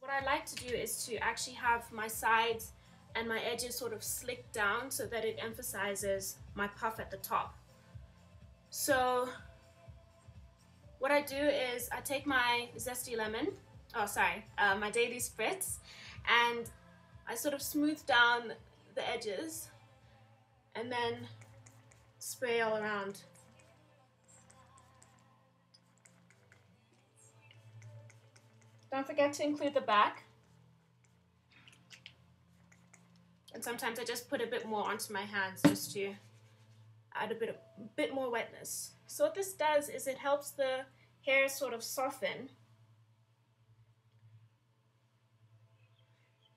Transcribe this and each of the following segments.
What I like to do is to actually have my sides and my edges sort of slicked down so that it emphasizes my puff at the top. So what I do is I take my zesty lemon, my daily spritz, and I sort of smooth down the edges and then spray all around. Don't forget to include the back. And sometimes I just put a bit more onto my hands just to add a bit more wetness. So what this does is it helps the hair sort of soften,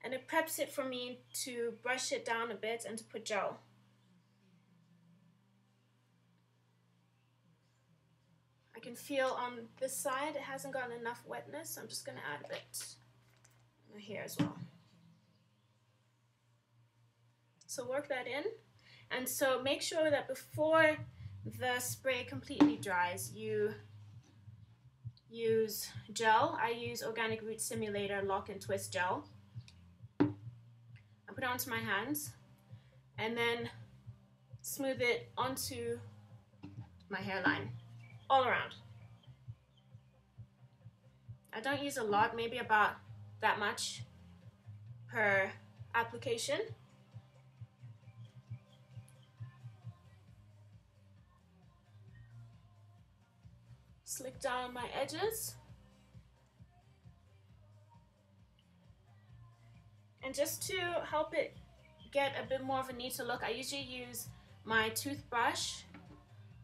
and it preps it for me to brush it down a bit and to put gel. I can feel on this side it hasn't gotten enough wetness, so I'm just going to add a bit in my hair as well. So work that in, and so make sure that before the spray completely dries, you use gel. I use Organic Root Simulator Lock and Twist Gel. I put it onto my hands and then smooth it onto my hairline, all around. I don't use a lot, maybe about that much per application. Slick down my edges. And just to help it get a bit more of a neater look, I usually use my toothbrush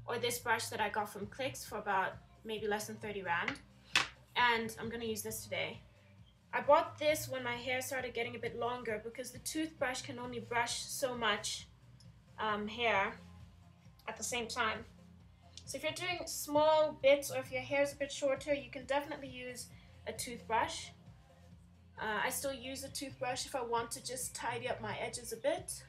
or this brush that I got from Clicks for about maybe less than 30 Rand. And I'm gonna use this today. I bought this when my hair started getting a bit longer because the toothbrush can only brush so much hair at the same time. So if you're doing small bits or if your hair is a bit shorter, you can definitely use a toothbrush. I still use a toothbrush if I want to just tidy up my edges a bit.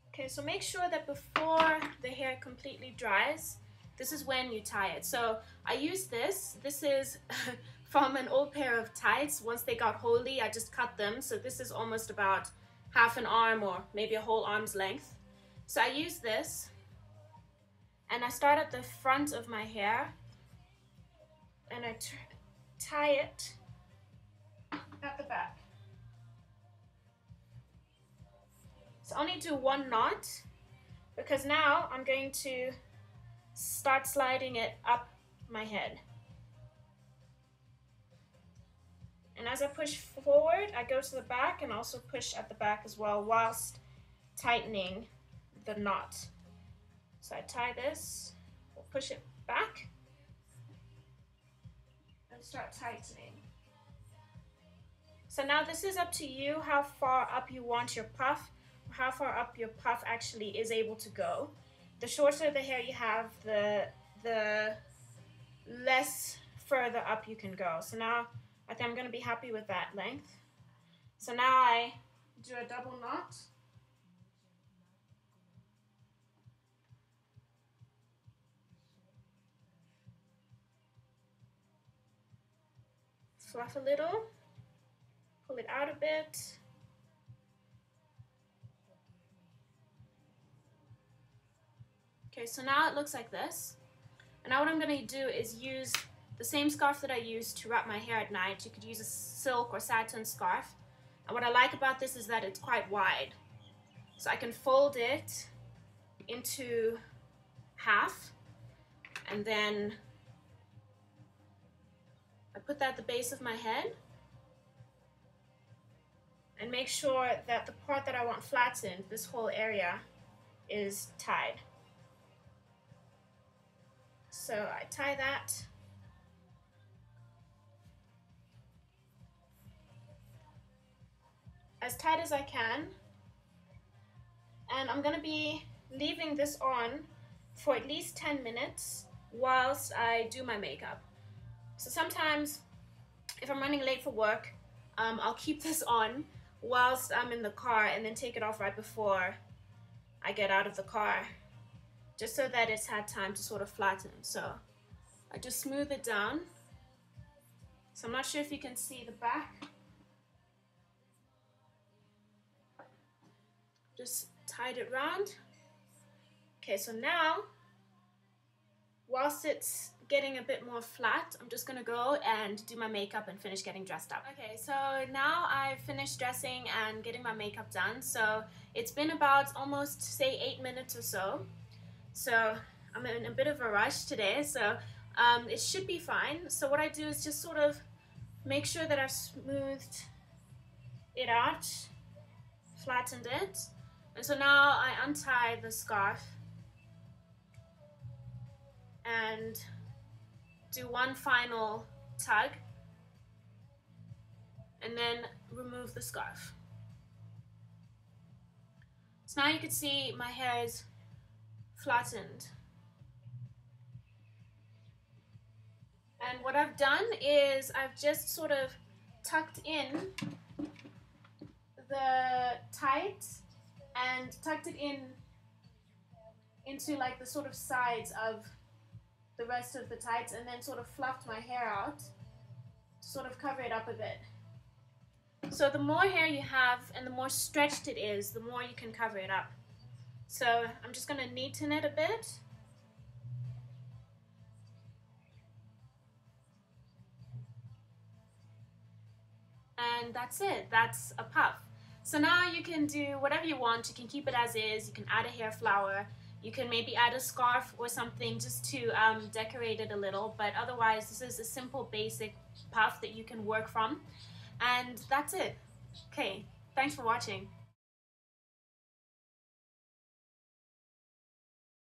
Okay, so make sure that before the hair completely dries, this is when you tie it. So I use this. This is from an old pair of tights. Once they got holey, I just cut them. So this is almost about half an arm or maybe a whole arm's length. So I use this and I start at the front of my hair and I tie it at the back. So I only do one knot because now I'm going to start sliding it up my head. And as I push forward, I go to the back and also push at the back as well whilst tightening the knot. So I tie this, we'll push it back, and start tightening. So now this is up to you how far up you want your puff, or how far up your puff actually is able to go. The shorter the hair you have, the less further up you can go. So now I think I'm going to be happy with that length. So now I do a double knot. Fluff a little, pull it out a bit. Okay, so now it looks like this. And now what I'm going to do is use the same scarf that I use to wrap my hair at night. You could use a silk or satin scarf. And what I like about this is that it's quite wide. So I can fold it into half and then I put that at the base of my head and make sure that the part that I want flattened, this whole area, is tied. So I tie that. As tight as I can, and I'm going to be leaving this on for at least 10 minutes whilst I do my makeup. So sometimes if I'm running late for work, I'll keep this on whilst I'm in the car and then take it off right before I get out of the car, just so that it's had time to sort of flatten. So I just smooth it down. So I'm not sure if you can see the back. Just tied it round. Okay, so now, whilst it's getting a bit more flat, I'm just gonna go and do my makeup and finish getting dressed up. Okay, so now I've finished dressing and getting my makeup done. So it's been about almost, say, 8 minutes or so. So I'm in a bit of a rush today, so it should be fine. So what I do is just sort of make sure that I've smoothed it out, flattened it. And so now I untie the scarf and do one final tug and then remove the scarf. So now you can see my hair is flattened. And what I've done is I've just sort of tucked in the tights and tucked it into like the sort of sides of the rest of the tights, and then sort of fluffed my hair out to sort of cover it up a bit. So the more hair you have and the more stretched it is, the more you can cover it up. So I'm just going to neaten it a bit. And that's it. That's a puff. So now you can do whatever you want. You can keep it as is. You can add a hair flower. You can maybe add a scarf or something just to decorate it a little. But otherwise, this is a simple, basic puff that you can work from. And that's it. Okay, thanks for watching.